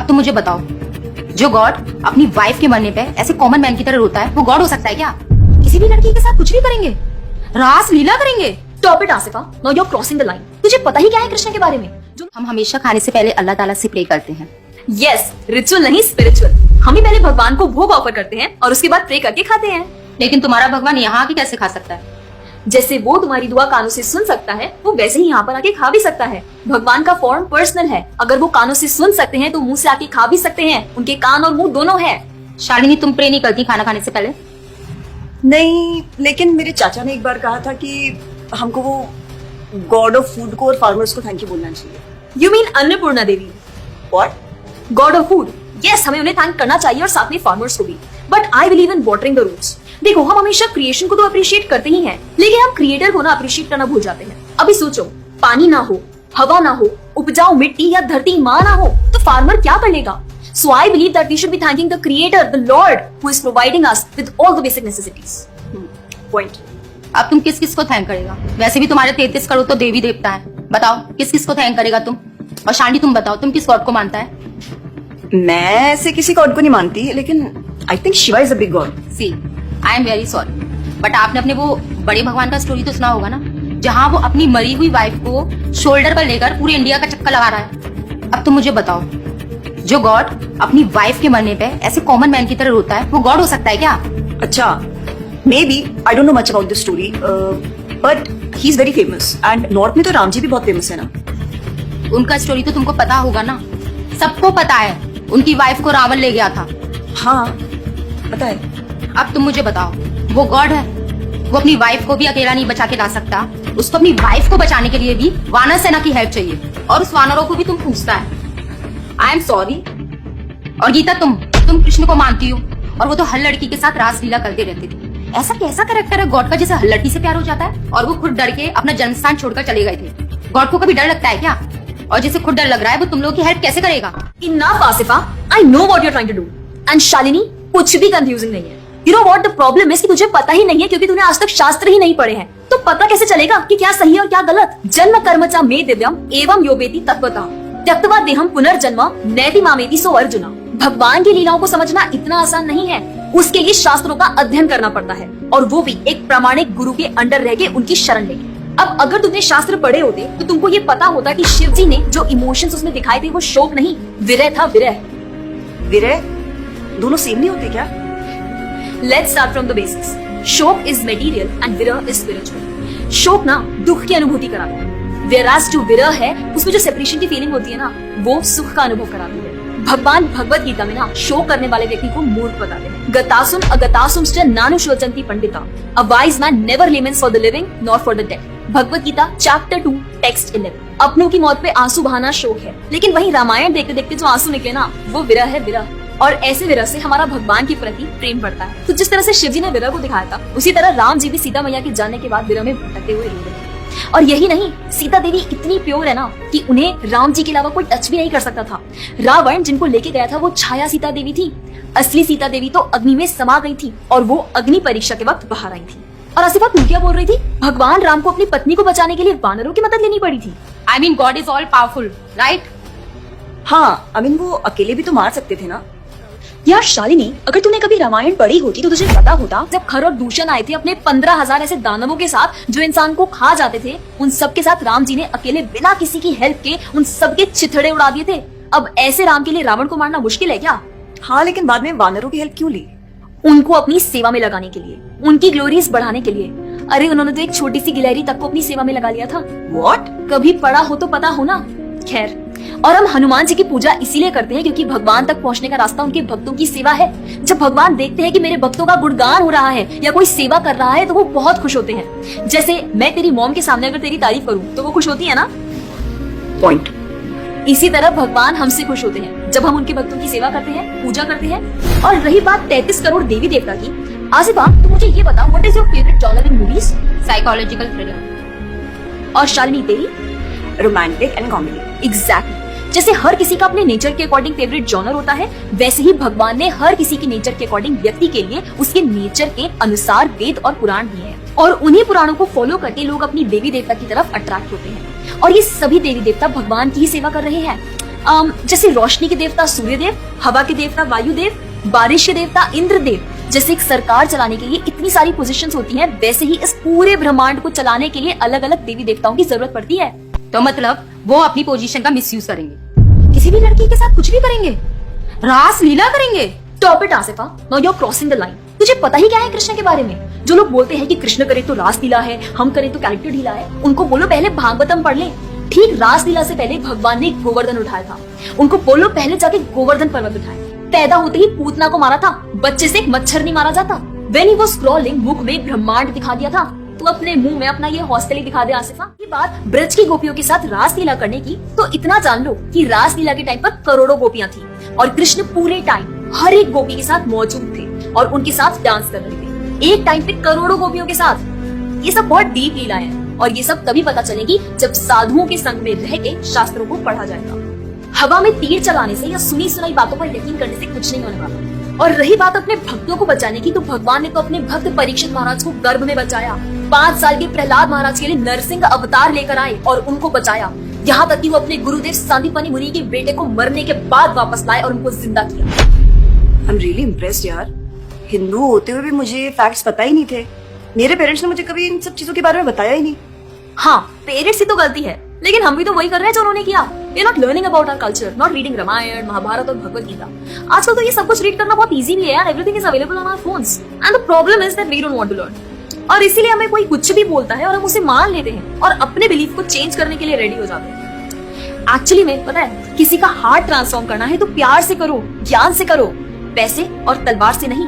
अब तुम मुझे बताओ, जो गॉड अपनी वाइफ के मरने पे ऐसे कॉमन मैन की तरह रोता है, वो गॉड हो सकता है क्या? किसी भी लड़की के साथ कुछ भी करेंगे, रास लीला करेंगे। Stop it Asifa, now you are crossing the line. तुझे पता ही क्या है कृष्ण के बारे में? जो हम हमेशा खाने से पहले अल्लाह ताला से प्रे करते हैं। यस, रिचुअल नहीं स्पिरिचुअल। हम ही पहले भगवान को भोग ऑफर करते हैं और उसके बाद प्रे करके खाते हैं। लेकिन तुम्हारा भगवान यहाँ आके कैसे खा सकता है? जैसे वो तुम्हारी दुआ कानों से सुन सकता है, वो वैसे ही यहाँ पर आके खा भी सकता है। भगवान का फॉर्म पर्सनल है। अगर वो कानों से सुन सकते हैं तो मुंह से आके खा भी सकते हैं। उनके कान और मुंह दोनों है। शालिनी, तुम प्रे नहीं करती खाना खाने से पहले? नहीं, लेकिन मेरे चाचा ने एक बार कहा था कि हमको वो गॉड ऑफ फूड को और फार्मर्स को थैंक यू बोलना चाहिए। You mean Annapurna Devi? What? God of food. Yes, हमें उन्हें थैंक करना चाहिए और साथ में फार्मर्स को भी। But I believe in watering the roots. देखो, हम हमेशा क्रिएशन को तो अप्रिशिएट करते ही हैं, लेकिन हम क्रिएटर को ना अप्रिशिएट करना भूल जाते हैं। अभी सोचो, पानी ना हो, हवा ना हो, उपजाऊ मिट्टी या धरती माँ ना हो, तो फार्मर क्या कर लेगा? So I believe that we should be thanking the Creator, the Lord, who is providing us with all the basic necessities. Point. अब तुम किस किस को थैंक करेगा? वैसे भी तुम्हारे 33 करोड़ तो देवी देवता है। बताओ किस किस को थैंक करेगा तुम? और शांति, तुम बताओ, तुम किस गॉड को मानता है? मैं ऐसे किसी गॉड को नहीं मानती, लेकिन I think Shiva is a big god. See, I am very sorry, but आपने अपने वो बड़े भगवान का स्टोरी तो सुना होगा ना, जहाँ वो अपनी मरी हुई वाइफ को शोल्डर पर लेकर पूरे इंडिया का चक्कर लगा रहा है। अब तुम मुझे बताओ, जो गॉड अपनी वाइफ के मरने पे ऐसे कॉमन मैन की तरह रोता है, वो गॉड हो सकता है क्या? अच्छा, may be, I don't know much about this story, but he is very famous and north में तो राम जी भी बहुत फेमस है ना। उनका स्टोरी तो तुमको पता होगा ना, सबको पता है। उनकी वाइफ को रावण ले गया था। हाँ, पता है। अब तुम मुझे बताओ, वो गॉड है? वो अपनी वाइफ को भी अकेला नहीं बचा के ला सकता। उसको अपनी वाइफ को बचाने के लिए भी वानर सेना की हेल्प चाहिए, और उस वानरों को भी तुम पूछता है। I am sorry. और गीता, तुम कृष्ण को मानती हो, और वो तो हर लड़की के साथ रासलीला करते रहते थे। ऐसा कैसा कैरेक्टर है गॉड का जिसे हर लड़की से प्यार हो जाता है? और वो खुद डर के अपना जन्मस्थान छोड़कर चले गए थे। गॉड को कभी डर लगता है क्या? और जिसे खुद डर लग रहा है, वो तुम लोगों की हेल्प कैसे करेगा? Enough, Asifa. I know what you're trying to do. And Shalini, कुछ भी कंफ्यूजिंग नहीं है। You know what the problem is कि तुझे पता ही नहीं है, क्योंकि तूने आज तक शास्त्र ही नहीं पढ़े हैं। तो पता कैसे चलेगा कि क्या सही और क्या गलत? जन्म कर्म च मे दिव्यम एवं योवेति तत्वतः त्यक्त्वा देहम पुनर्जन्म नैति मामेति सो अर्जुना। भगवान की लीलाओं को समझना इतना आसान नहीं है। उसके लिए शास्त्रों का अध्ययन करना पड़ता है, और वो भी एक प्रामाणिक गुरु के अंडर रह के उनकी शरण लेके। अब अगर तुमने शास्त्र पढ़े होते तो तुमको ये पता होता कि शिव जी ने जो इमोशंस उसमें दिखाए थे वो शोक नहीं, विरह था। विरह विरह दोनों सेम नहीं होते क्या? Let's start from the basics. शोक इज मटेरियल एंड विरह इज स्पिरिचुअल। शोक ना दुख की अनुभूति कराता है, whereas जो विरह है उसमें जो सेपरेशन की फीलिंग होती है ना, वो सुख का अनुभव कराती है। भगवान भगवत गीता में ना शोक करने वाले व्यक्ति को मूर्ख बताते हैं। गतासुम अगतासुमश्च नानु शोचन्ति पंडिता, a wise man never laments for the living not for the dead. Bhagavad Gita chapter 2 text 11। अपनों की मौत पे आंसू बहाना शोक है, लेकिन वही रामायण देखते देखते जो आंसू निकले ना, वो विरह है। विरह, और ऐसे विरह से हमारा भगवान के प्रति प्रेम बढ़ता है। तो जिस तरह से शिव जी ने विरह को दिखाया था, उसी तरह राम जी भी सीता मैया के जाने के बाद विरह में भटकते हुए रो रहे हैं। और यही नहीं, सीता देवी इतनी प्योर है ना कि उन्हें राम जी के अलावा कोई टच भी नहीं कर सकता था। रावण जिनको लेके गया था वो छाया सीता देवी थी। असली सीता देवी तो अग्नि में समा गई थी, और वो अग्नि परीक्षा के वक्त बाहर आई थी। और आसिफा, तू क्या बोल रही थी? भगवान राम को अपनी पत्नी को बचाने के लिए वानरों की मदद लेनी पड़ी थी। I mean God is all powerful, right? हाँ, आई मीन वो अकेले भी तो मार सकते थे ना। यार शालिनी, अगर तूने कभी रामायण पढ़ी होती तो तुझे पता होता, जब खर और दूषण आए थे अपने 15,000 ऐसे दानवों के साथ जो इंसान को खा जाते थे, उन सब के साथ राम जी ने अकेले बिना किसी की हेल्प के उन सबके चिथड़े उड़ा दिए थे। अब ऐसे राम के लिए रावण को मारना मुश्किल है क्या? हाँ, लेकिन बाद में वानरों की हेल्प क्यों ली? उनको अपनी सेवा में लगाने के लिए, उनकी ग्लोरीज बढ़ाने के लिए। अरे उन्होंने तो एक छोटी सी गिलहरी तक को अपनी सेवा में लगा लिया था। What? कभी पढ़ा हो तो पता हो ना। खैर, और हम हनुमान जी की पूजा इसीलिए करते हैं क्योंकि भगवान तक पहुंचने का रास्ता उनके भक्तों की सेवा है। जब भगवान देखते हैं कि मेरे भक्तों का गुणगान हो रहा है या कोई सेवा कर रहा है, तो वो बहुत खुश होते हैं। जैसे मैं तेरी मॉम के सामने अगर तेरी तारीफ करूं तो वो खुश होती है ना। पॉइंट। इसी तरह भगवान हमसे खुश होते हैं जब हम उनके भक्तों की सेवा करते हैं, पूजा करते हैं। और रही बात 33 करोड़ देवी देवता की, आसिफा तो मुझे ये बताओ, what is your favourite genre in movies? Psychological thriller. और शालिनी तेरी? Romantic and comedy. एग्जैक्टली। जैसे हर किसी का अपने नेचर के अकॉर्डिंग फेवरेट जॉनर होता है, वैसे ही भगवान ने हर किसी की नेचर के अकॉर्डिंग व्यक्ति के लिए उसके नेचर के अनुसार वेद और पुराण दिए हैं, और उन्हीं पुराणों को फॉलो करके लोग अपनी देवी देवता की तरफ अट्रैक्ट होते हैं। और ये सभी देवी देवता भगवान की ही सेवा कर रहे हैं। जैसे रोशनी के देवता सूर्य देव, हवा के देवता वायु देव, बारिश के देवता इंद्र देव। जैसे एक सरकार चलाने के लिए इतनी सारी पोजीशंस होती हैं, वैसे ही इस पूरे ब्रह्मांड को चलाने के लिए अलग अलग देवी देवताओं की जरूरत पड़ती है। तो मतलब वो अपनी पोजीशन का मिसयूज करेंगे, किसी भी लड़की के साथ कुछ भी करेंगे, रास लीला करेंगे। Stop it Asifa, now you are crossing the line. तुझे पता ही क्या है कृष्ण के बारे में? जो लोग बोलते हैं कि कृष्ण करे तो रास लीला है, हम करें तो कैरेक्टर ढीला है, उनको बोलो पहले भागवतम पढ़ ले। ठीक रास लीला से पहले भगवान ने गोवर्धन उठाया था, उनको बोलो पहले जाके गोवर्धन पर्वत उठाए। पैदा होते ही पूतना को मारा था, बच्चे से एक मच्छर नहीं मारा जाता। When he was crawling, मुख में ब्रह्मांड दिखा दिया था। तू अपने मुंह में अपना ये हॉस्टल ही दिखा दे आसिफा। ये बात ब्रज की गोपियों के साथ रास लीला करने की, तो इतना जान लो कि रास लीला के टाइम पर करोड़ों गोपियां थी और कृष्ण पूरे टाइम हर एक गोपी के साथ मौजूद थे और उनके साथ डांस कर रहे थे, एक टाइम पे करोड़ों गोपियों के साथ। ये सब बहुत डीप लीला है और ये सब तभी पता चलेगी जब साधुओं के संग में रह के शास्त्रों को पढ़ा जाएगा। हवा में तीर चलाने से या सुनी सुनाई बातों पर यकीन करने से कुछ नहीं होने वाला। और रही बात अपने भक्तों को बचाने की, तो भगवान ने तो अपने भक्त परीक्षित महाराज को गर्भ में बचाया। 5 साल के प्रहलाद महाराज के लिए नरसिंह अवतार लेकर आए और उनको बचाया। यहाँ तक कि वो अपने गुरुदेव सांदीपनि मुनि के बेटे को मरने के बाद वापस लाए और उनको जिंदा किया। आई एम रियली इम्प्रेस्ड यार। हिंदू होते हुए भी मुझे फैक्ट्स पता ही नहीं थे। मेरे पेरेंट्स ने मुझे कभी इन सब चीजों के बारे में बताया ही नहीं। हाँ, पेरेंट्स ही तो गलती है, लेकिन हम भी तो वही कर रहे हैं जो उन्होंने किया। We are not learning about our culture, not reading Ramayana, Mahabharata और भगवत गीता। आजकल तो ये सब कुछ रीड करना बहुत इजी भी है यार, everything is available on our phones and the problem is that we don't want to learn. और इसीलिए हमें कोई कुछ भी बोलता है और हम उसे मान लेते हैं और अपने बिलीफ को चेंज करने के लिए रेडी हो जाते हैं। एक्चुअली में पता है, किसी का हार्ट ट्रांसफॉर्म करना है तो प्यार से करो, ज्ञान से करो, पैसे और तलवार से नहीं।